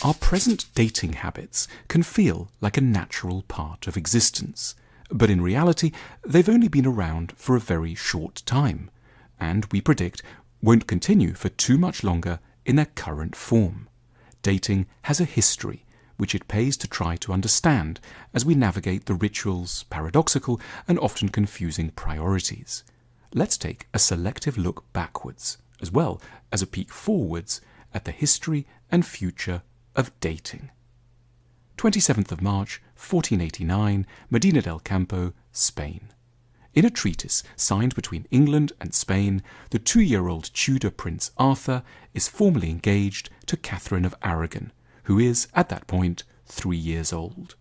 Our present dating habits can feel like a natural part of existence, but in reality they've only been around for a very short time, and we predict won't continue for too much longer in their current form. Dating has a history which it pays to try to understand as we navigate the ritual's paradoxical and often confusing priorities. Let's take a selective look backwards, as well as a peek forwards at the history and future of dating. 27th of March, 1489, Medina del Campo, Spain. In a treatise signed between England and Spain, the 2-year-old Tudor Prince Arthur is formally engaged to Catherine of Aragon, who is, at that point, 3 years old.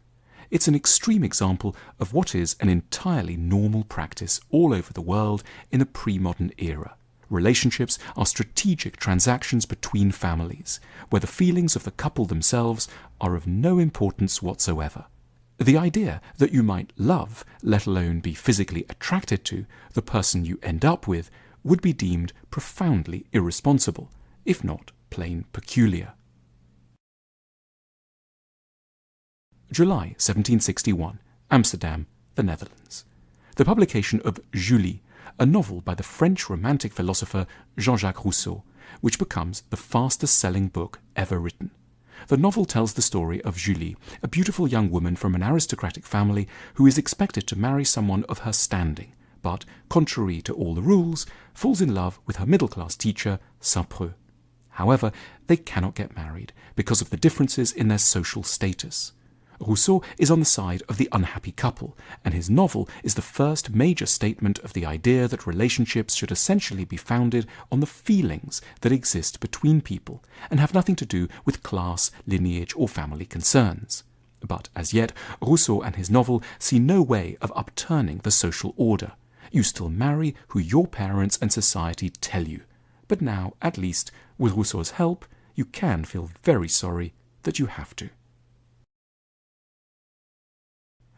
It's an extreme example of what is an entirely normal practice all over the world in the pre-modern era. Relationships are strategic transactions between families, where the feelings of the couple themselves are of no importance whatsoever. The idea that you might love, let alone be physically attracted to, the person you end up with would be deemed profoundly irresponsible, if not plain peculiar. July 1761, Amsterdam, the Netherlands. The publication of Julie, a novel by the French romantic philosopher Jean-Jacques Rousseau, which becomes the fastest-selling book ever written. The novel tells the story of Julie, a beautiful young woman from an aristocratic family who is expected to marry someone of her standing, but, contrary to all the rules, falls in love with her middle-class teacher, Saint-Preux. However, they cannot get married because of the differences in their social status. Rousseau is on the side of the unhappy couple, and his novel is the first major statement of the idea that relationships should essentially be founded on the feelings that exist between people and have nothing to do with class, lineage, or family concerns. But as yet, Rousseau and his novel see no way of upturning the social order. You still marry who your parents and society tell you. But now, at least, with Rousseau's help, you can feel very sorry that you have to.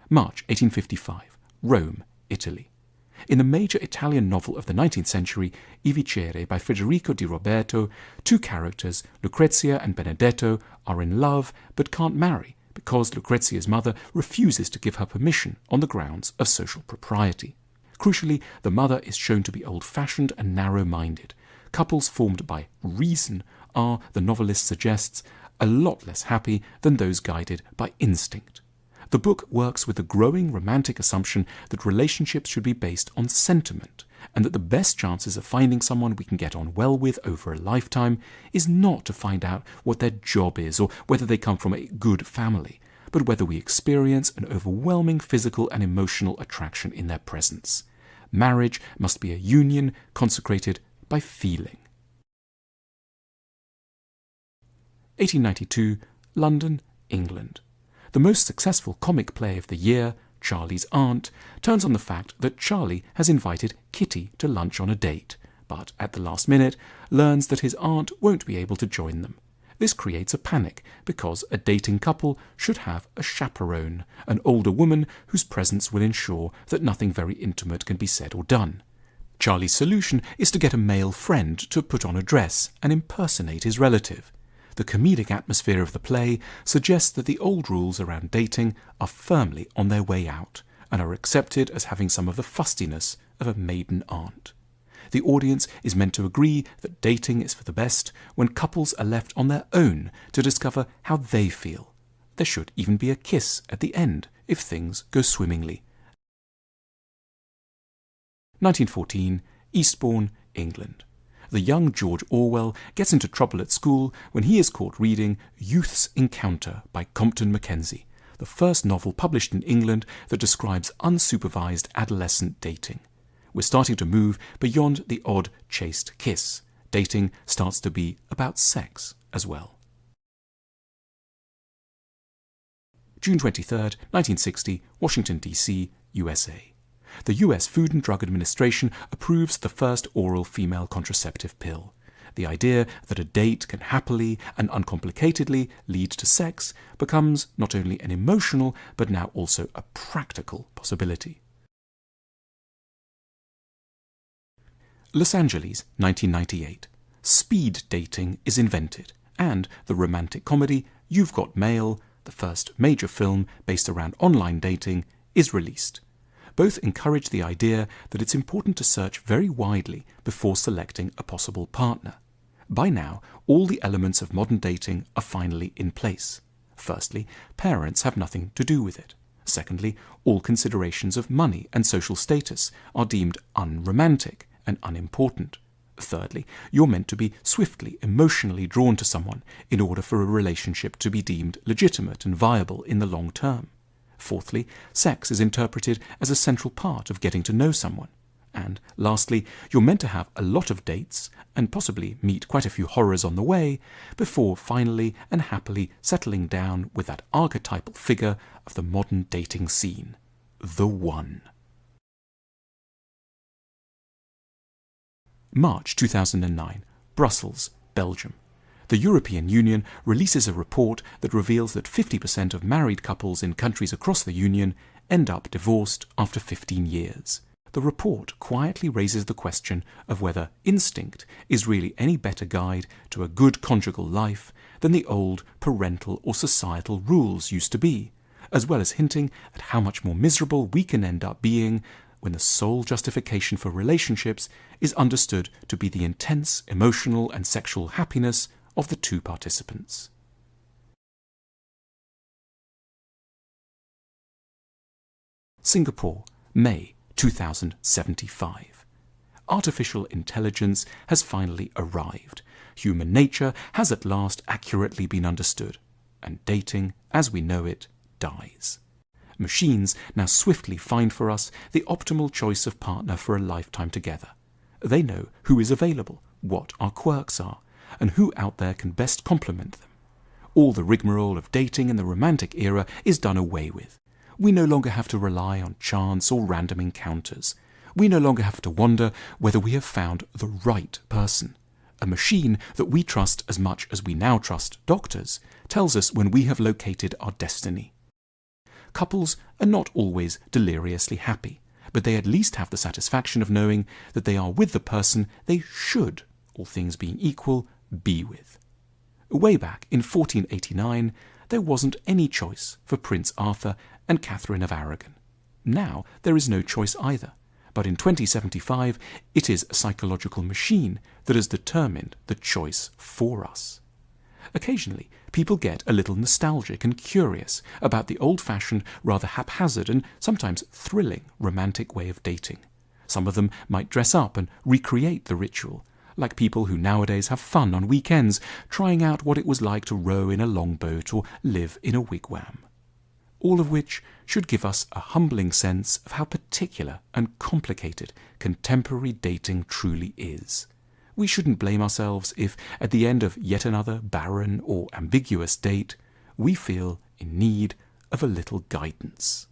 March 1855, Rome, Italy. In the major Italian novel of the 19th century, I Vicere by Federico di Roberto, 2 characters, Lucrezia and Benedetto, are in love but can't marry because Lucrezia's mother refuses to give her permission on the grounds of social propriety. Crucially, the mother is shown to be old-fashioned and narrow-minded. Couples formed by reason are, the novelist suggests, a lot less happy than those guided by instinct. The book works with the growing romantic assumption that relationships should be based on sentiment, and that the best chances of finding someone we can get on well with over a lifetime is not to find out what their job is or whether they come from a good family, but whether we experience an overwhelming physical and emotional attraction in their presence. Marriage must be a union consecrated by feeling. 1892, London, England. The most successful comic play of the year, Charlie's Aunt, turns on the fact that Charlie has invited Kitty to lunch on a date, but at the last minute learns that his aunt won't be able to join them. This creates a panic because a dating couple should have a chaperone, an older woman whose presence will ensure that nothing very intimate can be said or done. Charlie's solution is to get a male friend to put on a dress and impersonate his relative. The comedic atmosphere of the play suggests that the old rules around dating are firmly on their way out and are accepted as having some of the fustiness of a maiden aunt. The audience is meant to agree that dating is for the best when couples are left on their own to discover how they feel. There should even be a kiss at the end if things go swimmingly. 1914, Eastbourne, England. The young George Orwell gets into trouble at school when he is caught reading Youth's Encounter by Compton Mackenzie, the first novel published in England that describes unsupervised adolescent dating. We're starting to move beyond the odd chaste kiss. Dating starts to be about sex as well. June 23rd, 1960, Washington, D.C., USA. The U.S. Food and Drug Administration approves the first oral female contraceptive pill. The idea that a date can happily and uncomplicatedly lead to sex becomes not only an emotional but now also a practical possibility. Los Angeles, 1998. Speed dating is invented, and the romantic comedy You've Got Mail, the first major film based around online dating, is released. Both encourage the idea that it's important to search very widely before selecting a possible partner. By now, all the elements of modern dating are finally in place. Firstly, parents have nothing to do with it. Secondly, all considerations of money and social status are deemed unromantic and unimportant. Thirdly, you're meant to be swiftly emotionally drawn to someone in order for a relationship to be deemed legitimate and viable in the long term. Fourthly, sex is interpreted as a central part of getting to know someone. And lastly, you're meant to have a lot of dates and possibly meet quite a few horrors on the way before finally and happily settling down with that archetypal figure of the modern dating scene, the one. March 2009, Brussels, Belgium. The European Union releases a report that reveals that 50% of married couples in countries across the Union end up divorced after 15 years. The report quietly raises the question of whether instinct is really any better guide to a good conjugal life than the old parental or societal rules used to be, as well as hinting at how much more miserable we can end up being when the sole justification for relationships is understood to be the intense emotional and sexual happiness of the two participants. Singapore, May 2075. Artificial intelligence has finally arrived. Human nature has at last accurately been understood, and dating, as we know it, dies. Machines now swiftly find for us the optimal choice of partner for a lifetime together. They know who is available, what our quirks are, and who out there can best complement them. All the rigmarole of dating in the romantic era is done away with. We no longer have to rely on chance or random encounters. We no longer have to wonder whether we have found the right person. A machine that we trust as much as we now trust doctors tells us when we have located our destiny. Couples are not always deliriously happy, but they at least have the satisfaction of knowing that they are with the person they should, all things being equal, be with. Way back in 1489, there wasn't any choice for Prince Arthur and Catherine of Aragon. Now there is no choice either, but in 2075 it is a psychological machine that has determined the choice for us. Occasionally, people get a little nostalgic and curious about the old-fashioned, rather haphazard and sometimes thrilling romantic way of dating. Some of them might dress up and recreate the ritual, like people who nowadays have fun on weekends, trying out what it was like to row in a longboat or live in a wigwam. All of which should give us a humbling sense of how particular and complicated contemporary dating truly is. We shouldn't blame ourselves if, at the end of yet another barren or ambiguous date, we feel in need of a little guidance.